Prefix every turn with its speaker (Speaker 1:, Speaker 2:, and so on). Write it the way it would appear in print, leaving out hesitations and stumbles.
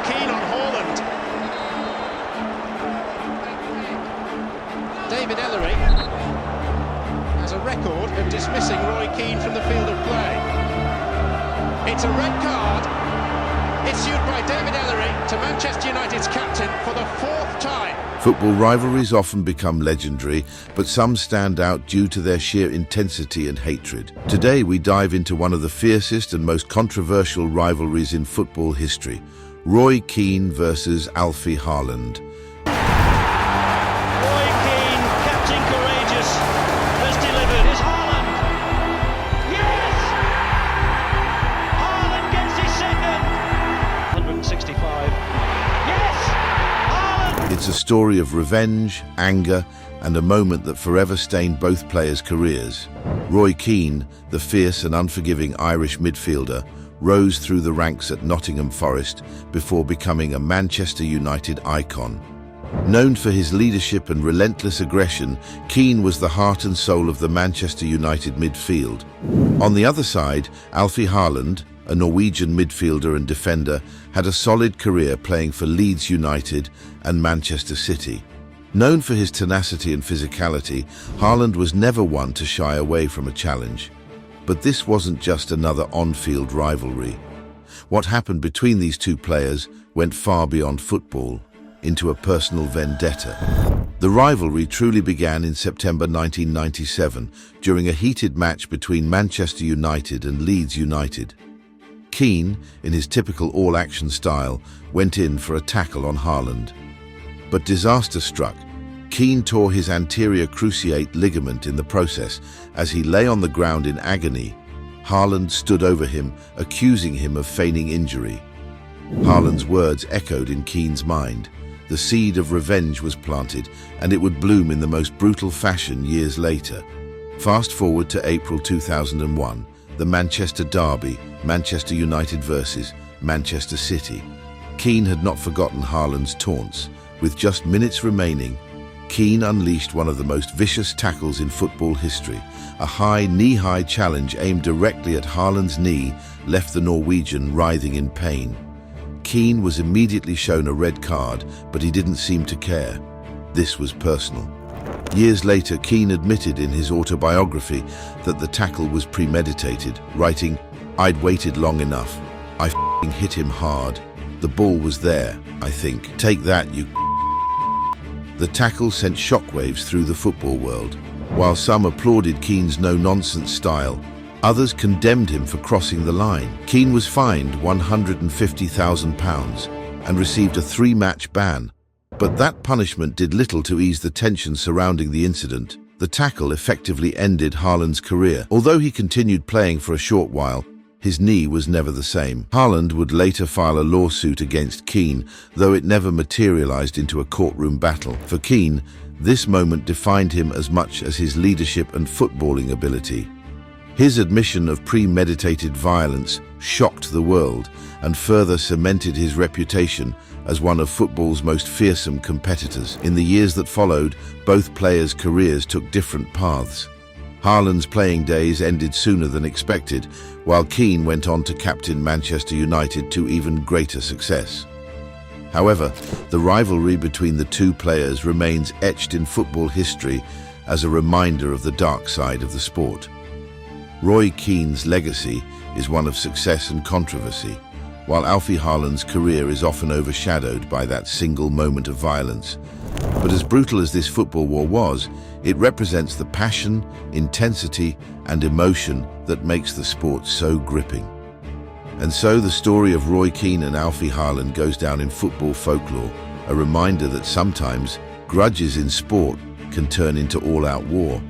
Speaker 1: Keane on Haaland. David Ellery has a record of dismissing Roy Keane from the field of play. It's a red card issued by David Ellery to Manchester United's captain for the 4th time.
Speaker 2: Football rivalries often become legendary, but some stand out due to their sheer intensity and hatred. Today we dive into one of the fiercest and most controversial rivalries in football history, Roy Keane versus Alfie Haaland.
Speaker 3: Roy Keane, Captain Courageous, has delivered. Is Haaland? Yes! Haaland gets his second. 165. Yes! Haaland!
Speaker 2: It's a story of revenge, anger, and a moment that forever stained both players' careers. Roy Keane, the fierce and unforgiving Irish midfielder, rose through the ranks at Nottingham Forest before becoming a Manchester United icon. Known for his leadership and relentless aggression, Keane was the heart and soul of the Manchester United midfield. On the other side, Alfie Haaland, a Norwegian midfielder and defender, had a solid career playing for Leeds United and Manchester City. Known for his tenacity and physicality, Haaland was never one to shy away from a challenge. But this wasn't just another on-field rivalry. What happened between these two players went far beyond football, into a personal vendetta. The rivalry truly began in September 1997 during a heated match between Manchester United and Leeds United. Keane, in his typical all-action style, went in for a tackle on Haaland. But disaster struck. Keane tore his anterior cruciate ligament in the process. As he lay on the ground in agony, Haaland stood over him, accusing him of feigning injury. Haaland's words echoed in Keane's mind. The seed of revenge was planted, and it would bloom in the most brutal fashion years later. Fast forward to April 2001, the Manchester derby, Manchester United versus Manchester City. Keane had not forgotten Haaland's taunts. With just minutes remaining, Keane unleashed one of the most vicious tackles in football history. A high, knee-high challenge aimed directly at Haaland's knee left the Norwegian writhing in pain. Keane was immediately shown a red card, but he didn't seem to care. This was personal. Years later, Keane admitted in his autobiography that the tackle was premeditated, writing, "I'd waited long enough. I f***ing hit him hard. The ball was there, I think. Take that, you." The tackle sent shockwaves through the football world. While some applauded Keane's no-nonsense style, others condemned him for crossing the line. Keane was fined £150,000 and received a 3-match ban. But that punishment did little to ease the tension surrounding the incident. The tackle effectively ended Haaland's career. Although he continued playing for a short while, his knee was never the same. Haaland would later file a lawsuit against Keane, though it never materialized into a courtroom battle. For Keane, this moment defined him as much as his leadership and footballing ability. His admission of premeditated violence shocked the world and further cemented his reputation as one of football's most fearsome competitors. In the years that followed, both players' careers took different paths. Haaland's playing days ended sooner than expected, while Keane went on to captain Manchester United to even greater success. However, the rivalry between the two players remains etched in football history as a reminder of the dark side of the sport. Roy Keane's legacy is one of success and controversy, while Alfie Haaland's career is often overshadowed by that single moment of violence. But as brutal as this football war was, it represents the passion, intensity, and emotion that makes the sport so gripping. And so the story of Roy Keane and Alfie Haaland goes down in football folklore, a reminder that sometimes grudges in sport can turn into all-out war.